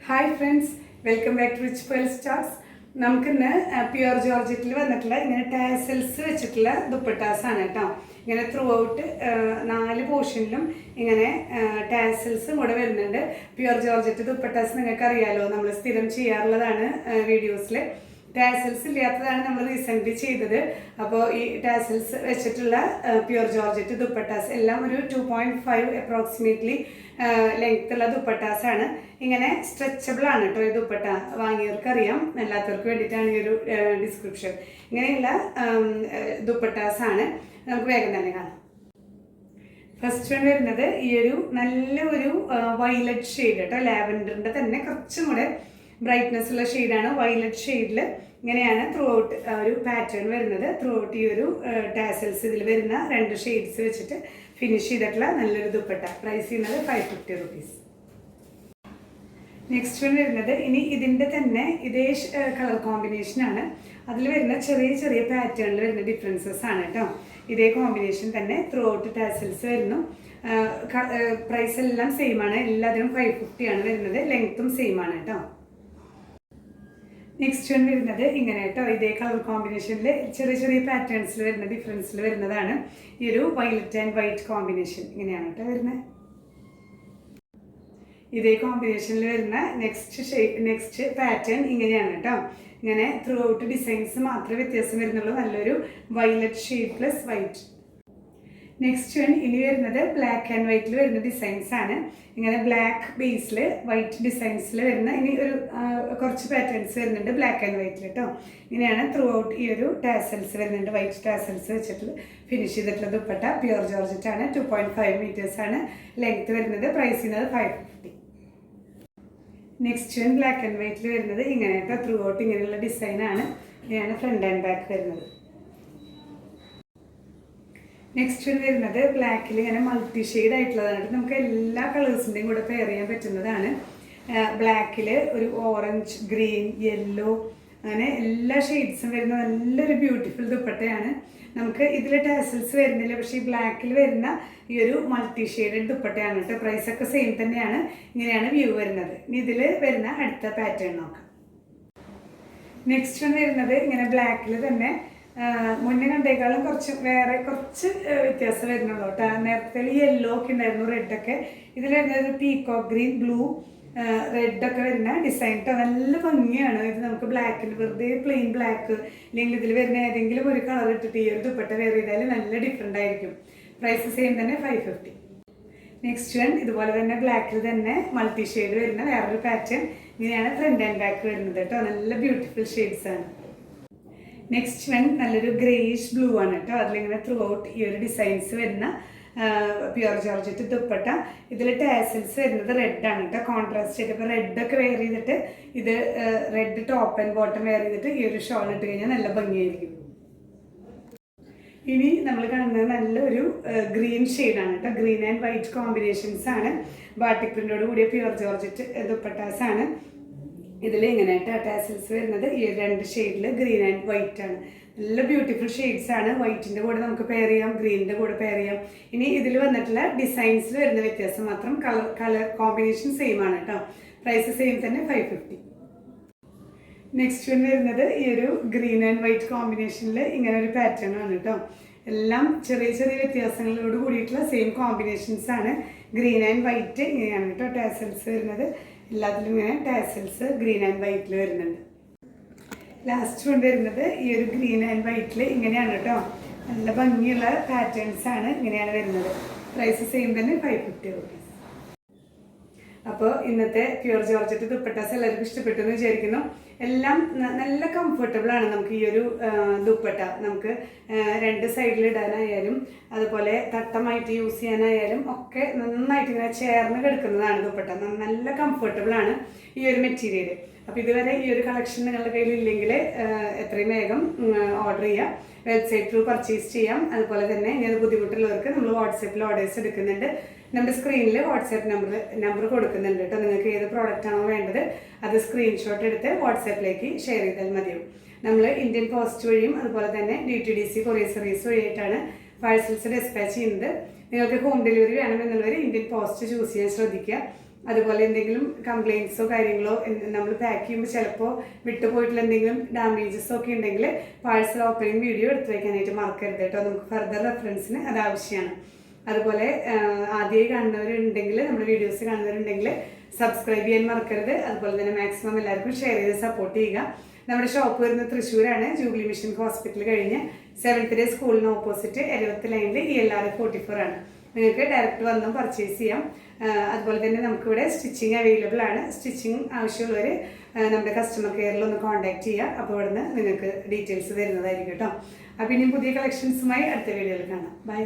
Hi friends, welcome back to Rich Pearl Stars. നമുക്കിന്ന് pure ജോർജറ്റിൽ വന്നിട്ടുള്ള ഇങ്ങനെ ടാസൽസ് വെച്ചിട്ടുള്ള ദുപ്പട്ടാസാണ് കേട്ടോ. ഇങ്ങനെ ത്രൂ ഔട്ട് 4 പോർഷനിലും ഇങ്ങനെ ടാസൽസും കൂടെ വരുന്നുണ്ട്. പ്യുവർ ജോർജറ്റ് ദുപ്പട്ടാസ് നിങ്ങൾക്ക് അറിയാലോ, നമ്മൾ സ്ഥിരം ചെയ്യാറുള്ളതാണ് വീഡിയോസിൽ. ടാസൽസ് ഇല്ലാത്തതാണ് നമ്മൾ റീസെൻ്റ്ലി ചെയ്തത്. അപ്പോൾ ഈ ടാസൽസ് വെച്ചിട്ടുള്ള പ്യുവർ ജോർജറ്റ് ദുപ്പട്ടാസ് എല്ലാം ഒരു 2.5 അപ്രോക്സിമേറ്റ്ലി ലെങ്ത് ഉള്ള ദുപ്പട്ടാസാണ്. ഇങ്ങനെ സ്ട്രെച്ചബിൾ ആണ് കേട്ടോ ഈ ദുപ്പട്ട. വാങ്ങിയവർക്ക് അറിയാം, അല്ലാത്തവർക്ക് വേണ്ടിയിട്ടാണ് ഈ ഒരു ഡിസ്ക്രിപ്ഷൻ. ഇങ്ങനെയുള്ള ദുപ്പട്ടാസാണ്. നമുക്ക് വേഗം തന്നെ കാണാം. ഫസ്റ്റ് വൺ വരുന്നത് ഈ ഒരു നല്ലൊരു വയലറ്റ് ഷെയ്ഡ് കേട്ടോ. ലാവൻഡറിൻ്റെ തന്നെ കുറച്ചും കൂടെ ബ്രൈറ്റ്നെസ് ഉള്ള ഷെയ്ഡാണ്. വയലറ്റ് ഷെയ്ഡിൽ ഇങ്ങനെയാണ് ത്രൂ ഔട്ട് ഒരു പാറ്റേൺ വരുന്നത്. ത്രൂ ഔട്ട് ഈ ഒരു ടാസൽസ് ഇതിൽ വരുന്ന 2 ഷെയ്ഡ്സ് വെച്ചിട്ട് ഫിനിഷ് ചെയ്തിട്ടുള്ള നല്ലൊരു ദുപ്പട്ട. പ്രൈസ് ചെയ്യുന്നത് 550 റുപ്പീസ്. നെക്സ്റ്റ് വൺ വരുന്നത് ഇനി ഇതിൻ്റെ തന്നെ ഇതേ കളർ കോമ്പിനേഷനാണ്. അതിൽ വരുന്ന ചെറിയ ചെറിയ പാറ്റേണിൽ വരുന്ന ഡിഫറൻസസ് ആണ് കേട്ടോ. ഇതേ കോമ്പിനേഷൻ തന്നെ ത്രൂ ഔട്ട് ടാസൽസ് വരുന്നു. പ്രൈസ് എല്ലാം സെയിം ആണ്. എല്ലാത്തിനും 550 ആണ് വരുന്നത്. ലെങ്ത്തും സെയിം ആണ് കേട്ടോ. നെക്സ്റ്റ് വൺ വരുന്നത് ഇങ്ങനെ കേട്ടോ. ഇതേ കളർ കോമ്പിനേഷനിൽ ചെറിയ ചെറിയ പാറ്റേൺസിൽ വരുന്ന ഡിഫറൻസിൽ വരുന്നതാണ് ഈ ഒരു വയലറ്റ് ആൻഡ് വൈറ്റ് കോമ്പിനേഷൻ. ഇങ്ങനെയാണ് കേട്ടോ വരുന്നത്. ഇതേ കോമ്പിനേഷനിൽ വരുന്ന നെക്സ്റ്റ് പാറ്റേൺ ഇങ്ങനെയാണ് കേട്ടോ. ഇങ്ങനെ ത്രൂ ഔട്ട് ഡിസൈൻസ് മാത്രമേ വ്യത്യാസം വരുന്നുള്ളൂ. നല്ലൊരു violet shade plus white. Next one ഇനി വരുന്നത് ബ്ലാക്ക് ആൻഡ് വൈറ്റിൽ വരുന്ന ഡിസൈൻസ് ആണ്. ഇങ്ങനെ ബ്ലാക്ക് ബേസിൽ വൈറ്റ് ഡിസൈൻസിൽ വരുന്ന ഇനി ഒരു കുറച്ച് പാറ്റേൺസ് വരുന്നുണ്ട് ബ്ലാക്ക് ആൻഡ് വൈറ്റിൽ കേട്ടോ. ഇങ്ങനെയാണ് ത്രൂ ഔട്ട് ഈ ഒരു ടാസൽസ് വരുന്നുണ്ട്. വൈറ്റ് ടാസൽസ് വെച്ചിട്ട് ഫിനിഷ് ചെയ്തിട്ടുള്ള ദുപ്പട്ട. പ്യുവർ ജോർജറ്റ് ആണ്. 2.5 മീറ്റേഴ്സ് ആണ് ലെങ്ത് വരുന്നത്. പ്രൈസ് ചെയ്യുന്നത് 550. നെക്സ്റ്റ് വൺ ബ്ലാക്ക് ആൻഡ് വൈറ്റിൽ വരുന്നത് ഇങ്ങനെ കേട്ടോ. ത്രൂ ഔട്ട് ഇങ്ങനെയുള്ള ഡിസൈനാണ്. ഇങ്ങനെയാണ് ഫ്രണ്ട് ആൻഡ് ബാക്ക് വരുന്നത്. നെക്സ്റ്റ് വൺ വരുന്നത് ബ്ലാക്കിൽ ഇങ്ങനെ മൾട്ടി ഷെയ്ഡ് ആയിട്ടുള്ളതാണ്. നമുക്ക് എല്ലാ കളേഴ്സിൻ്റെയും കൂടെ പെയർ ചെയ്യാൻ പറ്റുന്നതാണ്. ബ്ലാക്കിൽ ഒരു ഓറഞ്ച്, ഗ്രീൻ, യെല്ലോ അങ്ങനെ എല്ലാ ഷെയ്ഡ്സും വരുന്ന നല്ലൊരു ബ്യൂട്ടിഫുൾ ദുപ്പട്ടയാണ്. നമുക്ക് ഇതിൽ ടാസൽസ് വരുന്നില്ല, പക്ഷേ ഈ ബ്ലാക്കിൽ വരുന്ന ഈ ഒരു മൾട്ടി ഷെയ്ഡ് ദുപ്പട്ടയാണ് കേട്ടോ. പ്രൈസൊക്കെ സെയിം തന്നെയാണ്. ഇങ്ങനെയാണ് വ്യൂ വരുന്നത്. ഇനി ഇതിൽ വരുന്ന അടുത്ത പാറ്റേൺ നോക്കാം. നെക്സ്റ്റ് വൺ വരുന്നത് ഇങ്ങനെ ബ്ലാക്കിൽ തന്നെ മുന്നേ കണ്ടേക്കാളും കുറച്ച് വ്യത്യാസം വരുന്നുള്ളൂ കേട്ടോ. നേരത്തെ യെല്ലോ ഒക്കെ ഉണ്ടായിരുന്നു, റെഡൊക്കെ. ഇതിൽ വരുന്നത് പീകോക്ക് ഗ്രീൻ, ബ്ലൂ, റെഡൊക്കെ വരുന്ന ഡിസൈൻ കേട്ടോ. നല്ല ഭംഗിയാണ്. ഇത് നമുക്ക് ബ്ലാക്കിൽ വെറുതെ പ്ലെയിൻ ബ്ലാക്ക് അല്ലെങ്കിൽ ഇതിൽ വരുന്ന ഏതെങ്കിലും ഒരു കളർ ഇട്ടിട്ട് ഈ ഒരു ദുപ്പട്ട വെയർ ചെയ്താൽ നല്ല ഡിഫറെൻ്റ് ആയിരിക്കും. പ്രൈസ് സെയിം തന്നെ 550. നെക്സ്റ്റ് വൺ ഇതുപോലെ തന്നെ ബ്ലാക്കിൽ തന്നെ മൾട്ടി ഷെയ്ഡ് വരുന്ന വേറൊരു പാറ്റേൺ. ഇങ്ങനെയാണ് ഫ്രണ്ട് ആൻഡ് ബാക്ക് വരുന്നത് കേട്ടോ. നല്ല ബ്യൂട്ടിഫുൾ ഷെയ്ഡ്സ് ആണ്. നെക്സ്റ്റ് വൺ നല്ലൊരു ഗ്രേയിഷ് ബ്ലൂ ആണ് കേട്ടോ. അതിലിങ്ങനെ ത്രൂ ഔട്ട് ഈ ഒരു ഡിസൈൻസ് വരുന്ന പ്യുവർ ജോർജറ്റ് ദുപ്പട്ട. ഇതിൽ ടാസൽസ് വരുന്നത് റെഡാണ് കേട്ടോ. കോൺട്രാസ്റ്റ് ആയിട്ട് ഇപ്പോൾ റെഡൊക്കെ വെയർ ചെയ്തിട്ട് ഇത് red top and bottom wear ചെയ്തിട്ട് ഈ ഒരു ഷോൾ ഇട്ട് കഴിഞ്ഞാൽ നല്ല ഭംഗിയായിരിക്കും. ഇനി നമ്മൾ കാണുന്നത് നല്ലൊരു ഗ്രീൻ ഷെയ്ഡാണ് കേട്ടോ. ഗ്രീൻ ആൻഡ് വൈറ്റ് കോമ്പിനേഷൻസ് ആണ്. ബാട്ടിക് പ്രിൻ്റോട് കൂടിയ പ്യുവർ ജോർജറ്റ് ദുപ്പട്ടാസാണ്. ഇതിൽ ഇങ്ങനെ ടാസൽസ് വരുന്നത് ഈ 2 ഷെയ്ഡിൽ ഗ്രീൻ ആൻഡ് വൈറ്റ് ആണ്. നല്ല ബ്യൂട്ടിഫുൾ ഷെയ്ഡ്സ് ആണ്. വൈറ്റിൻ്റെ കൂടെ നമുക്ക് പെയർ ചെയ്യാം, ഗ്രീനിൻ്റെ കൂടെ പെയർ ചെയ്യാം. ഇനി ഇതിൽ വന്നിട്ടുള്ള ഡിസൈൻസിൽ വരുന്ന വ്യത്യാസം മാത്രം. കളർ കോമ്പിനേഷൻ സെയിം ആണ് കേട്ടോ. പ്രൈസ് സെയിം തന്നെ 550. നെക്സ്റ്റ് വൺ വരുന്നത് ഈ ഒരു ഗ്രീൻ ആൻഡ് വൈറ്റ് കോമ്പിനേഷനിൽ ഇങ്ങനെ ഒരു പാറ്റേൺ ആണ് കേട്ടോ. എല്ലാം ചെറിയ ചെറിയ വ്യത്യാസങ്ങളോട് കൂടിയിട്ടുള്ള സെയിം കോമ്പിനേഷൻസ് ആണ്. ഗ്രീൻ ആൻഡ് വൈറ്റ് ഇങ്ങനെയാണ് കേട്ടോ ടാസൽസ് വരുന്നത്. എല്ലാത്തിലും ഇങ്ങനെ ടാസൽസ് ഗ്രീൻ ആൻഡ് വൈറ്റിൽ വരുന്നുണ്ട്. ലാസ്റ്റ് കൊണ്ട് വരുന്നത് ഈ ഒരു ഗ്രീൻ ആൻഡ് വൈറ്റിൽ ഇങ്ങനെയാണ് കേട്ടോ. നല്ല ഭംഗിയുള്ള പാറ്റേൺസ് ആണ്. ഇങ്ങനെയാണ് വരുന്നത്. പ്രൈസ് സെയിം തന്നെ 550 റുപ്പീസ്. അപ്പോൾ ഇന്നത്തെ പ്യുവർ ജോർജറ്റ് ദുപ്പട്ടാസ് എല്ലാവർക്കും ഇഷ്ടപ്പെട്ടു എന്ന് വിചാരിക്കുന്നു. എല്ലാം നല്ല കംഫർട്ടബിൾ ആണ്. നമുക്ക് ഈ ഒരു ദുപ്പട്ട നമുക്ക് 2 സൈഡിൽ ഇടാനായാലും അതുപോലെ തട്ടമായിട്ട് യൂസ് ചെയ്യാനായാലും ഒക്കെ നന്നായിട്ട് ഇങ്ങനെ ചേർന്ന് കിടക്കുന്നതാണ് ദുപ്പട്ട. നല്ല കംഫർട്ടബിൾ ആണ് ഈ ഒരു മെറ്റീരിയൽ. അപ്പോൾ ഇതുവരെ ഈ ഒരു കളക്ഷൻ നിങ്ങളുടെ കയ്യിൽ ഇല്ലെങ്കിൽ എത്രയും വേഗം ഓർഡർ ചെയ്യാം. വെബ്സൈറ്റ് ത്രൂ പർച്ചേസ് ചെയ്യാം. അതുപോലെ തന്നെ ഇങ്ങനെ ബുദ്ധിമുട്ടുള്ളവർക്ക് നമ്മൾ വാട്സാപ്പിൽ ഓർഡേഴ്സ് എടുക്കുന്നുണ്ട്. നമ്മുടെ സ്ക്രീനിൽ വാട്സാപ്പ് നമ്പർ കൊടുക്കുന്നുണ്ട് കേട്ടോ. നിങ്ങൾക്ക് ഏത് പ്രോഡക്റ്റാണോ വേണ്ടത് അത് സ്ക്രീൻഷോട്ട് എടുത്ത് വാട്സാപ്പിലേക്ക് ഷെയർ ചെയ്താൽ മതിയാവും. നമ്മൾ ഇന്ത്യൻ പോസ്റ്റ് വഴിയും അതുപോലെ തന്നെ DTDC കൊറിയർ സർവീസ് വഴിയായിട്ടാണ് പാഴ്സൽസ് ഡിസ്പാച്ച് ചെയ്യുന്നത്. നിങ്ങൾക്ക് ഹോം ഡെലിവറി വേണമെന്നുള്ളവർ ഇന്ത്യൻ പോസ്റ്റ് ചൂസ് ചെയ്യാൻ ശ്രദ്ധിക്കുക. അതുപോലെ എന്തെങ്കിലും കംപ്ലയിൻസോ കാര്യങ്ങളോ നമ്മൾ പാക്ക് ചെയ്യുമ്പോൾ ചിലപ്പോൾ വിട്ടുപോയിട്ടുള്ള എന്തെങ്കിലും ഡാമേജസോ ഒക്കെ ഉണ്ടെങ്കിൽ പാഴ്സൽ ഓപ്പണിംഗ് വീഡിയോ എടുത്തു വയ്ക്കാനായിട്ട് മറക്കരുത് കേട്ടോ. നമുക്ക് ഫർദർ റെഫറൻസിന് അത് ആവശ്യമാണ്. അതുപോലെ ആദ്യമായി കാണുന്നവരുണ്ടെങ്കിൽ, നമ്മുടെ വീഡിയോസ് കാണുന്നവരുണ്ടെങ്കിൽ സബ്സ്ക്രൈബ് ചെയ്യാൻ മറക്കരുത്. അതുപോലെ തന്നെ മാക്സിമം എല്ലാവർക്കും ഷെയർ ചെയ്ത് സപ്പോർട്ട് ചെയ്യുക. നമ്മുടെ ഷോപ്പ് വരുന്നത് തൃശ്ശൂരാണ്, ജൂബിലി മിഷൻ ഹോസ്പിറ്റൽ കഴിഞ്ഞ് 7th ഡേ സ്കൂളിന് ഓപ്പോസിറ്റ് 70 ലൈനിൽ ELR 44 ആണ്. നിങ്ങൾക്ക് ഡയറക്റ്റ് വന്നും പർച്ചേസ് ചെയ്യാം. അതുപോലെ തന്നെ നമുക്കിവിടെ സ്റ്റിച്ചിങ് അവൈലബിൾ ആണ്. സ്റ്റിച്ചിങ് ആവശ്യമുള്ളവർ നമ്മുടെ കസ്റ്റമർ കെയറിൽ ഒന്ന് കോൺടാക്ട് ചെയ്യുക. അപ്പോൾ ഇവിടുന്ന് നിങ്ങൾക്ക് ഡീറ്റെയിൽസ് തരുന്നതായിരിക്കും കേട്ടോ. അപ്പോൾ ഇനിയും പുതിയ കളക്ഷൻസുമായി അടുത്ത വീഡിയോയിൽ കാണാം. ബൈ.